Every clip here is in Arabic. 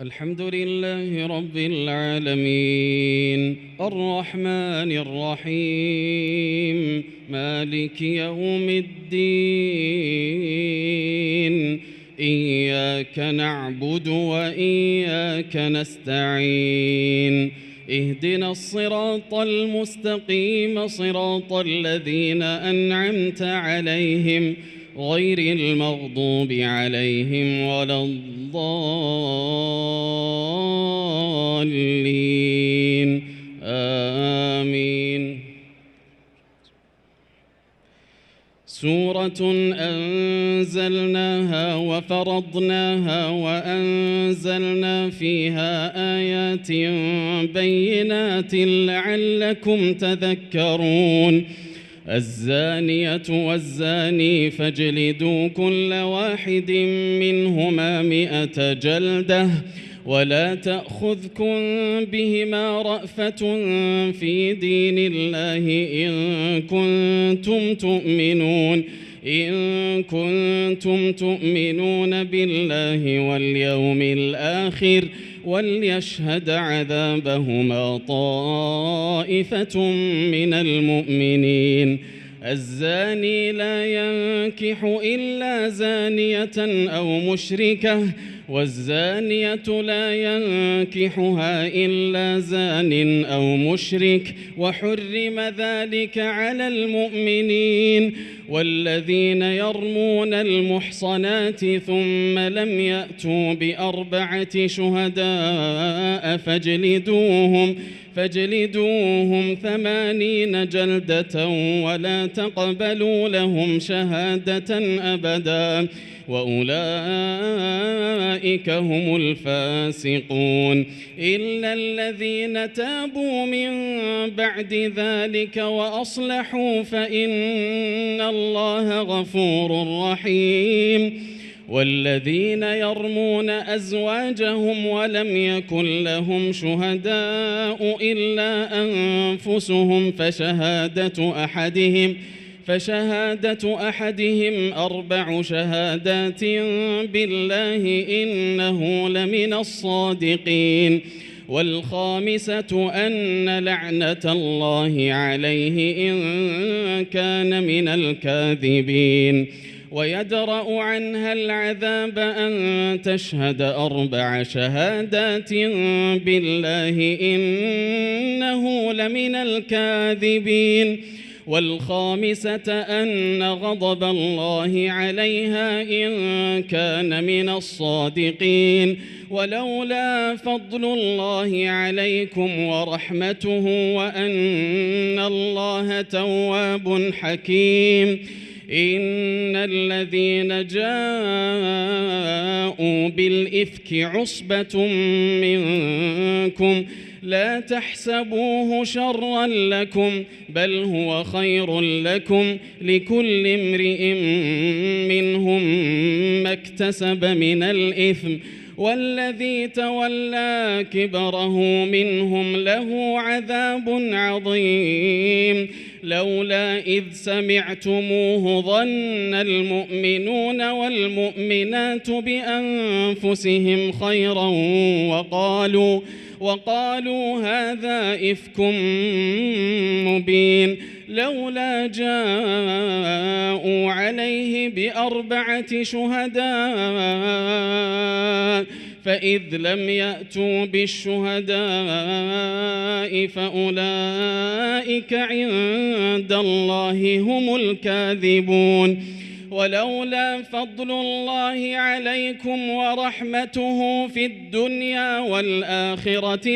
الحمد لله رب العالمين الرحمن الرحيم مالك يوم الدين إياك نعبد وإياك نستعين اهدنا الصراط المستقيم صراط الذين أنعمت عليهم غير المغضوب عليهم ولا الضالين آمين. سورة أنزلناها وفرضناها وأنزلنا فيها آيات بينات لعلكم تذكرون. الزانية والزاني فاجلدوا كل واحد منهما 100 جلدة ولا تأخذكم بهما رأفة في دين الله إن كنتم تؤمنون بالله واليوم الآخر وليشهد عذابهما طائفة من المؤمنين. الزاني لا ينكح إلا زانية أو مشركة والزانية لا ينكحها إلا زان أو مشرك وحرم ذلك على المؤمنين. والذين يرمون المحصنات ثم لم يأتوا ب4 شهداء فاجلدوهم 80 جلدة ولا تقبلوا لهم شهادة أبدا وأولئك هم الفاسقون. إلا الذين تابوا من بعد ذلك وأصلحوا فإن الله غفور رحيم. والذين يرمون أزواجهم ولم يكن لهم شهداء إلا أنفسهم فشهادة أحدهم 4 شهادات بالله إنه لمن الصادقين. والخامسة أن لعنة الله عليه إن كان من الكاذبين. ويدرأ عنها العذاب أن تشهد 4 شهادات بالله إنه لمن الكاذبين. والخامسة أن غضب الله عليها إن كان من الصادقين. ولولا فضل الله عليكم ورحمته وأن الله تواب حكيم. إن الذين جاءوا بالإفك عصبة منكم لا تحسبوه شرا لكم بل هو خير لكم لكل امرئ منهم ما اكتسب من الإثم والذي تولى كبره منهم له عذاب عظيم. لولا إذ سمعتموه ظن المؤمنون والمؤمنات بأنفسهم خيرا وقالوا هذا إفك مبين. لولا جاءوا عليه ب4 شهداء فإذ لم يأتوا بالشهداء فأولئك عند الله هم الكاذبون. ولولا فضل الله عليكم ورحمته في الدنيا والآخرة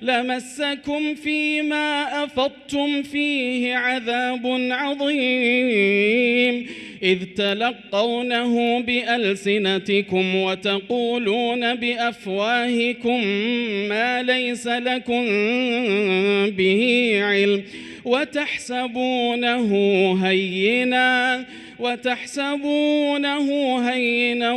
لمسكم فيما أفضتم فيه عذاب عظيم إذ تلقونه بألسنتكم وتقولون بأفواهكم ما ليس لكم به علم وتحسبونه هينا وتحسبونه هينا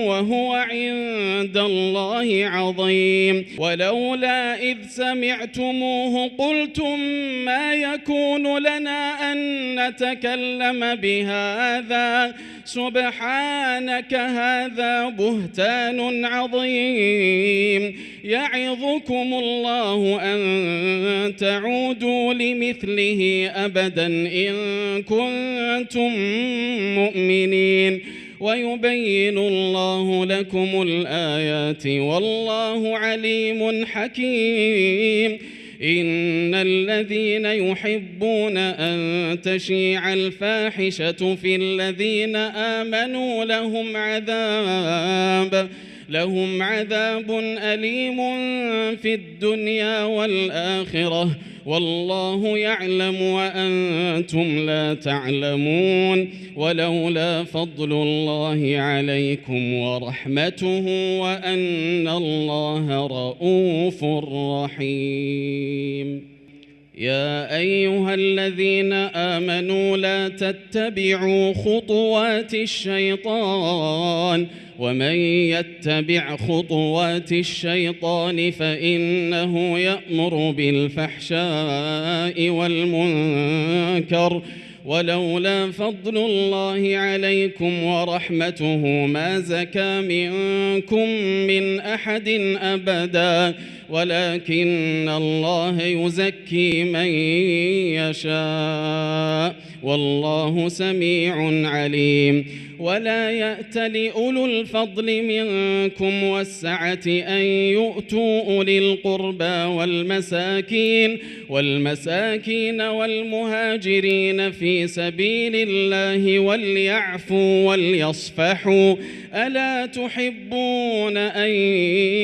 وهو عند الله عظيم ولولا إذ سمعتموه قلتم ما يكون لنا أن نتكلم بهذا سبحانك هذا بهتان عظيم يعظكم الله أن تعودوا لمثله أبدا إن كنتم مؤمنين ويبين الله لكم الآيات والله عليم حكيم إن الذين يحبون أن تشيع الفاحشة في الذين آمنوا لهم عذاب أليم في الدنيا والآخرة والله يعلم وأنتم لا تعلمون ولولا فضل الله عليكم ورحمته وأن الله رؤوف رحيم يا أيها الذين آمنوا لا تتبعوا خطوات الشيطان ومن يتبع خطوات الشيطان فإنه يأمر بالفحشاء والمنكر ولولا فضل الله عليكم ورحمته ما زكى منكم من أحد أبدا ولكن الله يزكي من يشاء والله سميع عليم ولا يأتل أولو الفضل منكم والسعة أن يؤتوا أولي القربى والمساكين والمهاجرين في سبيل الله وليعفوا وليصفحوا ألا تحبون أن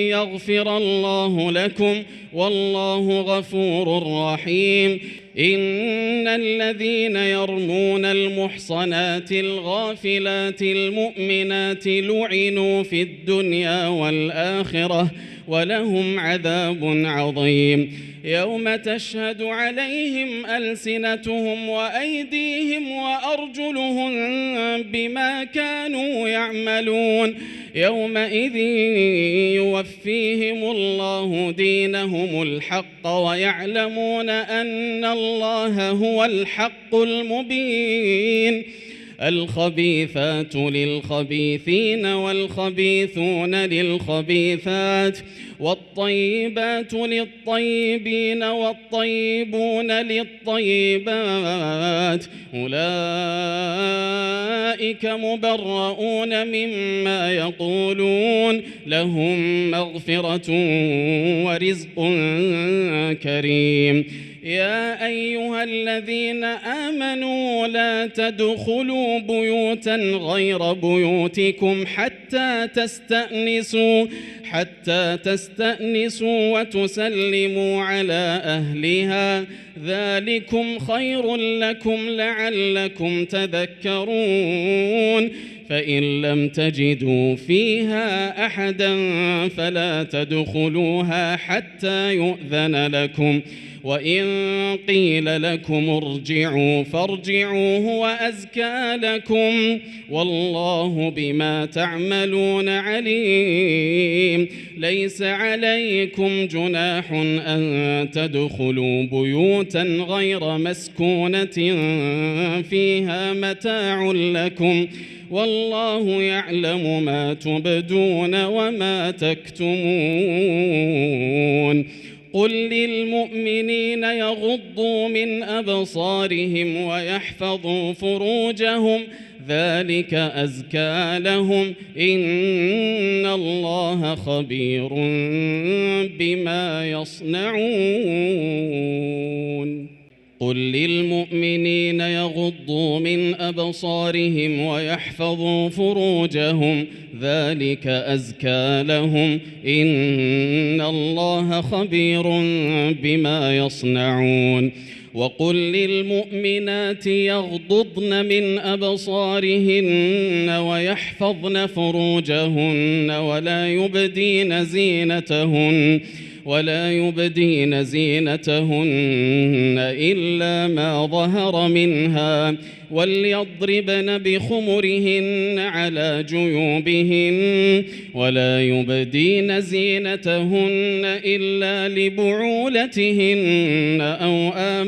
يغفر الله لكم والله غفور رحيم إن الذين يرمون المحصنات الغافلات المؤمنات لعنوا في الدنيا والآخرة ولهم عذاب عظيم يوم تشهد عليهم ألسنتهم وأيديهم وأرجلهم بما كانوا يعملون يومئذ يوفيهم الله دينهم الحق ويعلمون أن الله هو الحق المبين الخبيثات للخبيثين والخبيثون للخبيثات والطيبات للطيبين والطيبون للطيبات أولئك مبرؤون مما يقولون لهم مغفرة ورزق كريم يا أيها الذين آمنوا لا تدخلوا بيوتا غير بيوتكم حتى تستأنسوا وتسلموا على أهلها ذلكم خير لكم لعلكم تذكرون فإن لم تجدوا فيها أحدا فلا تدخلوها حتى يؤذن لكم وإن قيل لكم ارجعوا فارجعوا هو أزكى لكم والله بما تعملون عليم ليس عليكم جناح أن تدخلوا بيوتا غير مسكونة فيها متاع لكم والله يعلم ما تبدون وما تكتمون قل للمؤمنين يغضوا من أبصارهم ويحفظوا فروجهم ذلك أزكى لهم إن الله خبير بما يصنعون قل للمؤمنين يغضوا من أبصارهم ويحفظوا فروجهم ذلك أزكى لهم إن الله خبير بما يصنعون وقل للمؤمنات يغضضن من أبصارهن ويحفظن فروجهن ولا يبدين زينتهن إلا ما ظهر منها وليضربن بخمرهن على جيوبهن ولا يبدين زينتهن إلا لبعولتهن أو آبائهن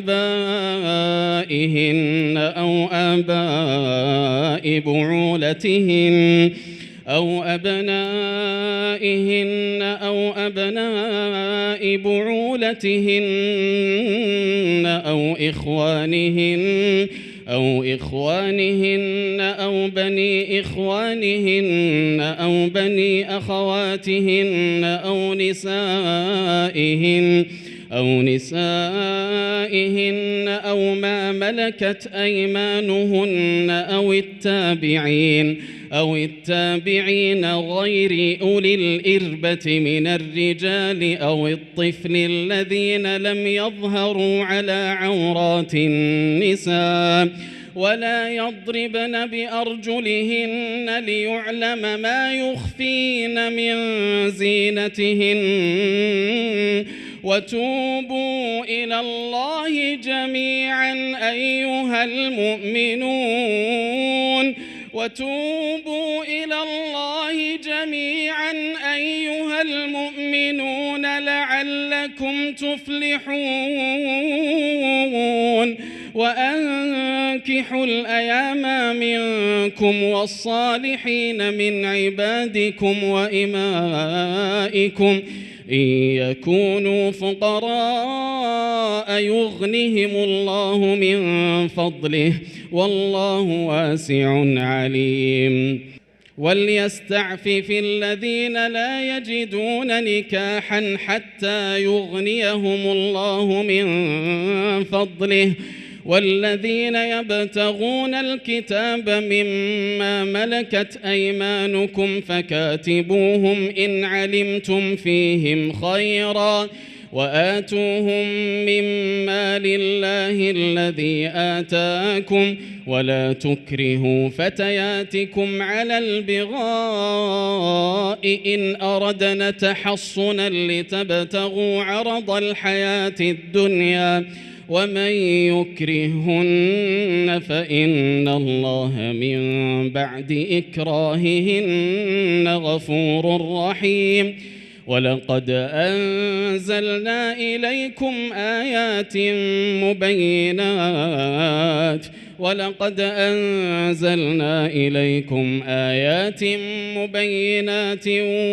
أو آباء بعولتهن أو أبنائهن أو أبناء بعولتهن أو إخوانهن أو بني إخوانهن أو بني أخواتهن أو نسائهن أو ما ملكت أيمانهن أو التابعين غير أولي الإربة من الرجال أو الطفل الذين لم يظهروا على عورات النساء ولا يضربن بأرجلهن ليعلم ما يخفين من زينتهن وتوبوا إلى الله جميعا أيها المؤمنون لعلكم تفلحون وأنكحوا الأيام منكم والصالحين من عبادكم وإمائكم إن يكونوا فقراء يغنهم الله من فضله والله واسع عليم وليستعفف الذين لا يجدون نكاحا حتى يغنيهم الله من فضله والذين يبتغون الكتاب مما ملكت أيمانكم فكاتبوهم إن علمتم فيهم خيرا وآتوهم مما لله الذي آتاكم ولا تكرهوا فتياتكم على البغاء إن أردنا تحصنا لتبتغوا عرض الحياة الدنيا ومن يكرهن فإن الله من بعد إكراههن غفور رحيم ولقد أنزلنا إليكم آيات مبينات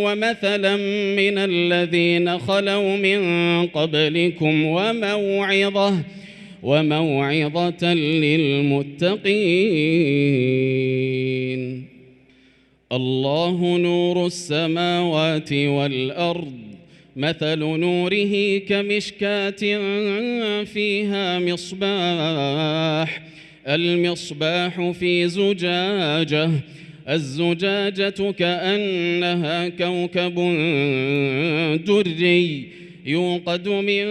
ومثلا من الذين خلوا من قبلكم وموعظة للمتقين الله نور السماوات والأرض مثل نوره كمشكاة فيها المصباح في زجاجة الزجاجة كأنها كوكب دري يوقد من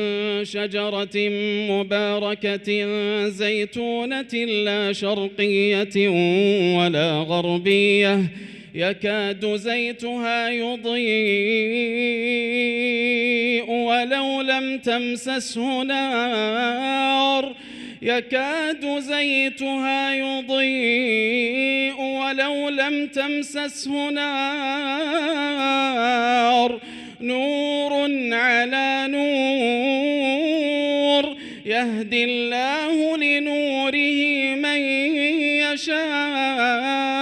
شجرة مباركة زيتونة لا شرقية ولا غربية يكاد زيتها يضيء ولو لم تمسسه نار نور على نور يهدي الله لنوره من يشاء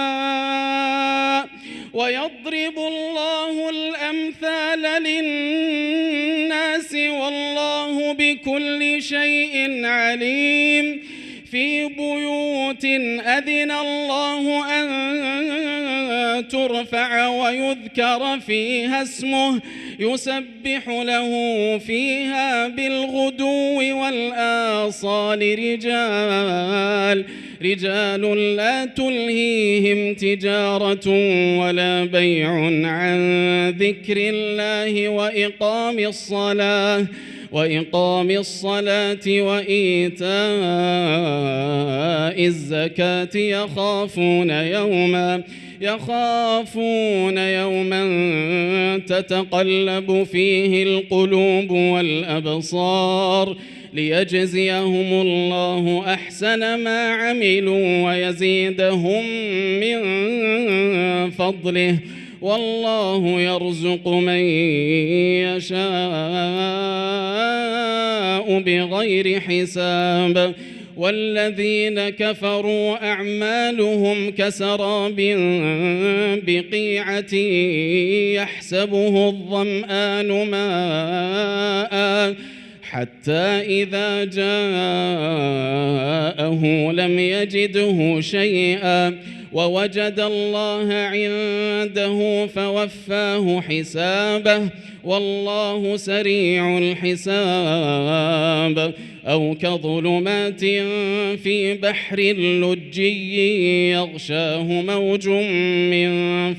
ويضرب الله الأمثال للناس والله بكل شيء عليم في بيوت أذن الله أن ترفع ويذكر فيها اسمه يسبح له فيها بالغدو والآصال رجال لا تلهيهم تجارة ولا بيع عن ذكر الله وإقام الصلاة وإيتاء الزكاة يخافون يوما تتقلب فيه القلوب والأبصار ليجزيهم الله أحسن ما عملوا ويزيدهم من فضله والله يرزق من يشاء بغير حساب. والذين كفروا أعمالهم كسراب بقيعة يحسبه الظمآن ماء حتى إذا جاءه لم يجده شيئا ووجد الله عنده فوفاه حسابه والله سريع الحساب. أو كظلمات في بحر لجي يغشاه موج من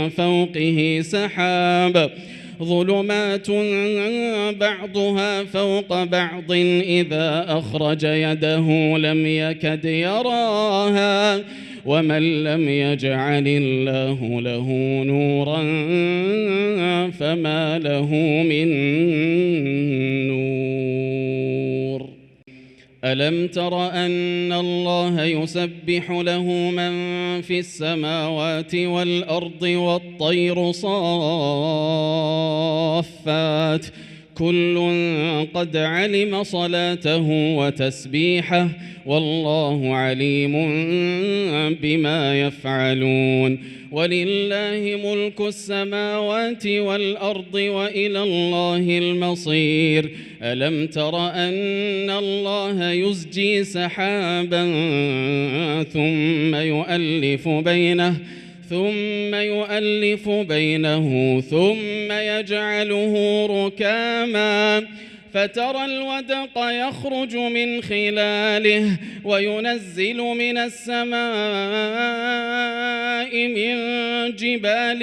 فوقه سحاب ظلمات بعضها فوق بعض إذا أخرج يده لم يكد يراها ومن لم يجعل الله له نورا فما له من نور. ألم تر أن الله يسبح له من في السماوات والأرض والطير صافات كل قد علم صلاته وتسبيحه والله عليم بما يفعلون. ولله ملك السماوات والأرض وإلى الله المصير. ألم تر أن الله يزجي سحابا ثم يؤلف بينه ثم يجعله ركاما فترى الودق يخرج من خلاله وينزل من السماء من جبال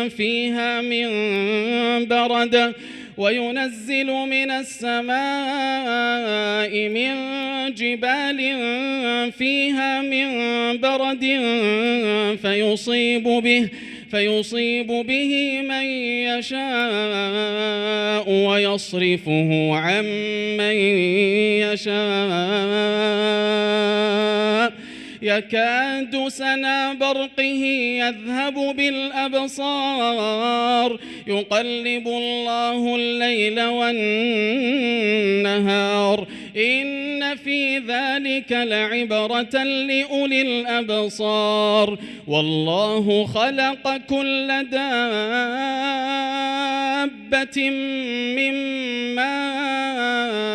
فيها من برد فيصيب به من يشاء ويصرفه عن من يشاء يكاد سنا برقه يذهب بالأبصار يقلب الله الليل والنهار إن في ذلك لعبرة لأولي الأبصار. والله خلق كل دابة من ماء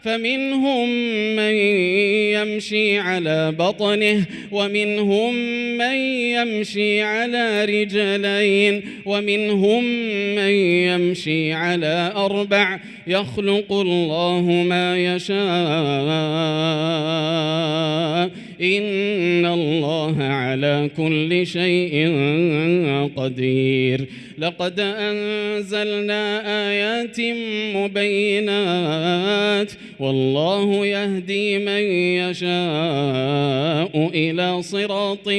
فمنهم من يمشي على بطنه ومنهم من يمشي على رجلين ومنهم من يمشي على 4 يخلق الله ما يشاء إن الله على كل شيء قدير. لقد أنزلنا آيات مبينات والله يهدي من يشاء إلى صراط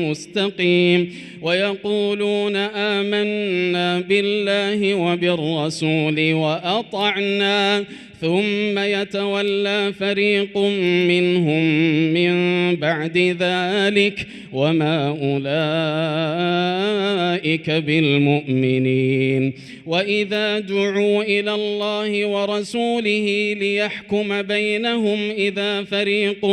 مستقيم. ويقولون آمنا بالله وبالرسول وأطعنا ثم يتولى فريق منهم من بعد ذلك وما أولئك بالمؤمنين. وإذا دعوا إلى الله ورسوله ليحكم بينهم إذا فريق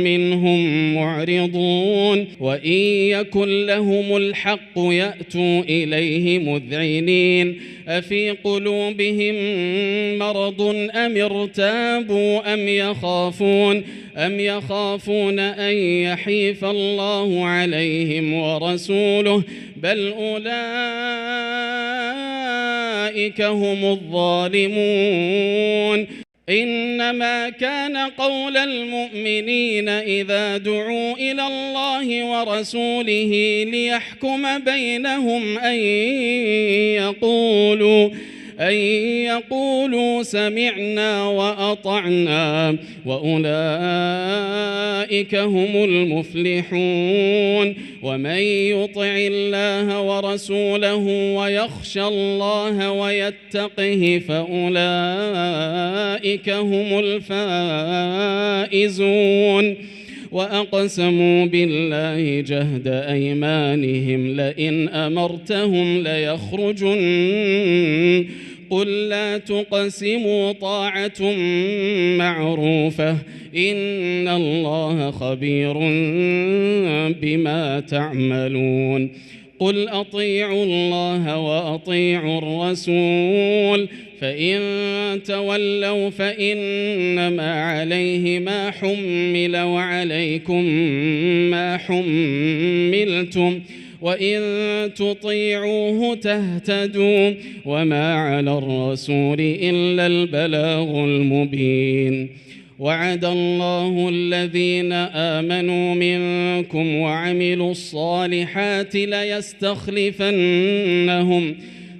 منهم معرضون وإن يكن لهم الحق يأتوا إليه مذعنين أفي قلوبهم مرض أم ارتابوا أم يخافون أن يحيف الله عليهم ورسوله بل أولئك هم الظالمون. إنما كان قول المؤمنين إذا دعوا إلى الله ورسوله ليحكم بينهم أن يقولوا سمعنا وأطعنا وأولئك هم المفلحون ومن يطع الله ورسوله ويخشى الله ويتقه فأولئك هم الفائزون وأقسموا بالله جهد أيمانهم لئن أمرتهم ليخرجن قل لا تقسموا طاعة معروفة إن الله خبير بما تعملون قل أطيعوا الله وأطيعوا الرسول فإن تولوا فإنما عليه ما حمل وعليكم ما حملتم وإن تطيعوه تهتدوا وما على الرسول إلا البلاغ المبين وعد الله الذين آمنوا منكم وعملوا الصالحات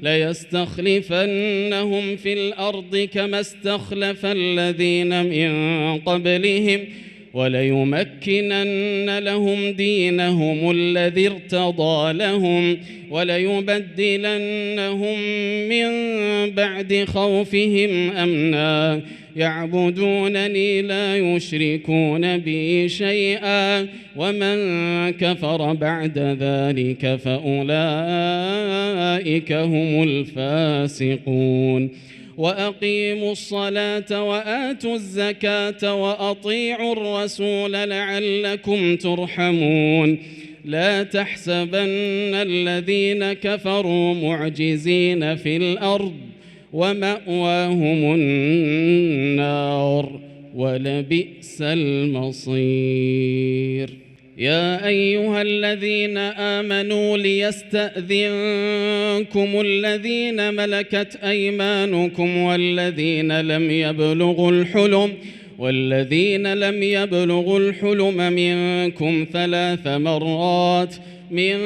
ليستخلفنهم في الأرض كما استخلف الذين من قبلهم وليمكنن لهم دينهم الذي ارتضى لهم وليبدلنهم من بعد خوفهم أمنا يعبدونني لا يشركون بي شيئا ومن كفر بعد ذلك فأولئك هم الفاسقون وأقيموا الصلاة وآتوا الزكاة وأطيعوا الرسول لعلكم ترحمون لا تحسبن الذين كفروا معجزين في الأرض ومأواهم النار ولبئس المصير يا أيها الذين آمنوا ليستأذنكم الذين ملكت أيمانكم والذين لم يبلغوا الحلم منكم 3 مرات من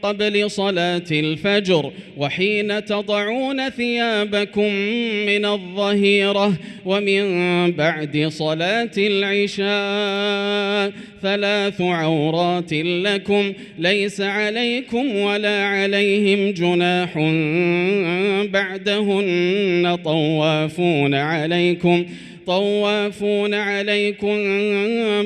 قبل صلاة الفجر وحين تضعون ثيابكم من الظهيرة ومن بعد صلاة العشاء 3 عورات لكم ليس عليكم ولا عليهم جناح بعدهن طوافون عليكم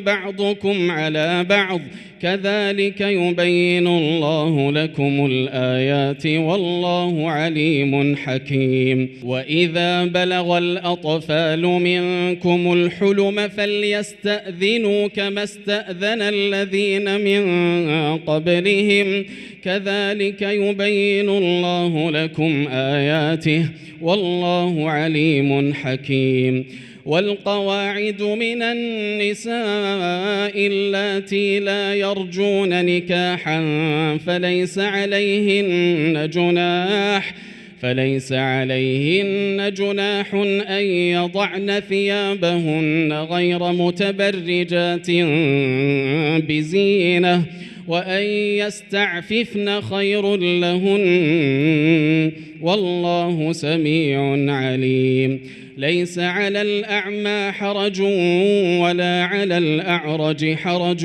بعضكم على بعض كذلك يبين الله لكم الآيات والله عليم حكيم وإذا بلغ الأطفال منكم الحلم فليستأذنوا كما استأذن الذين من قبلهم كذلك يبين الله لكم آياته والله عليم حكيم والقواعد من النساء اللاتي لا يرجون نكاحا فليس عليهن جناح أن يضعن ثيابهن غير متبرجات بزينة وأن يستعففن خير لهن والله سميع عليم ليس على الأعمى حرج ولا على الأعرج حرج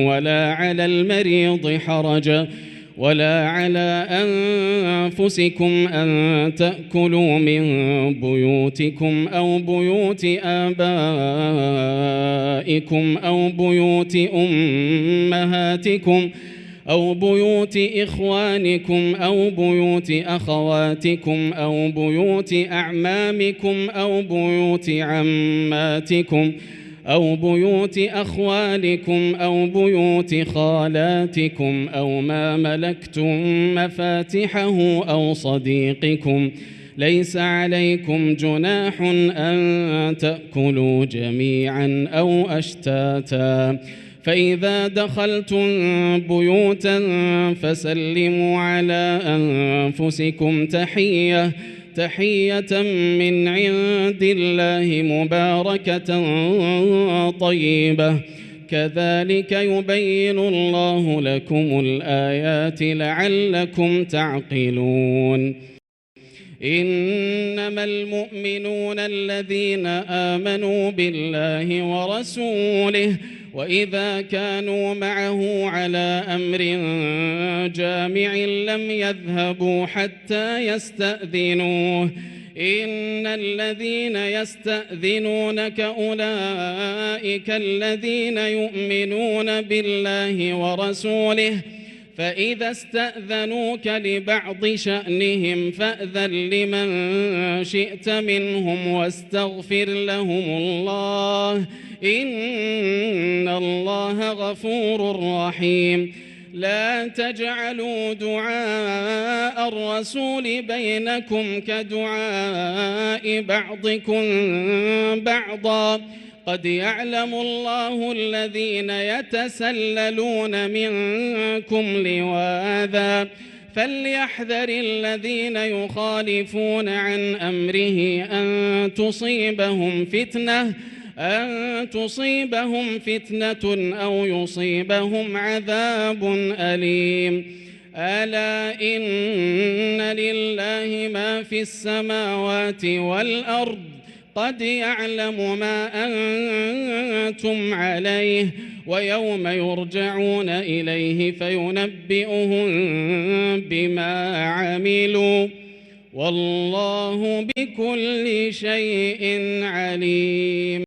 ولا على المريض حرج ولا على أنفسكم أن تأكلوا من بيوتكم أو بيوت آبائكم أو بيوت أمهاتكم أو بيوت إخوانكم أو بيوت أخواتكم أو بيوت أعمامكم أو بيوت عماتكم أو بيوت أخوالكم أو بيوت خالاتكم أو ما ملكتم مفاتحه أو صديقكم ليس عليكم جناح أن تأكلوا جميعا أو أشتاتا فإذا دخلتم بيوتا فسلموا على أنفسكم تحية من عند الله مباركة طيبة كذلك يبين الله لكم الآيات لعلكم تعقلون إنما المؤمنون الذين آمنوا بالله ورسوله وإذا كانوا معه على أمر جامع لم يذهبوا حتى يستأذنوه إن الذين يستأذنونك أولئك الذين يؤمنون بالله ورسوله فإذا استأذنوك لبعض شأنهم فأذن لمن شئت منهم واستغفر لهم الله إن الله غفور رحيم لا تجعلوا دعاء الرسول بينكم كدعاء بعضكم بعضا قد يعلم الله الذين يتسللون منكم لواذا فليحذر الذين يخالفون عن أمره أن تصيبهم فتنة أو يصيبهم عذاب أليم ألا إن لله ما في السماوات والأرض قد يعلم ما أنتم عليه ويوم يرجعون إليه فينبئهم بما عملوا والله بكل شيء عليم.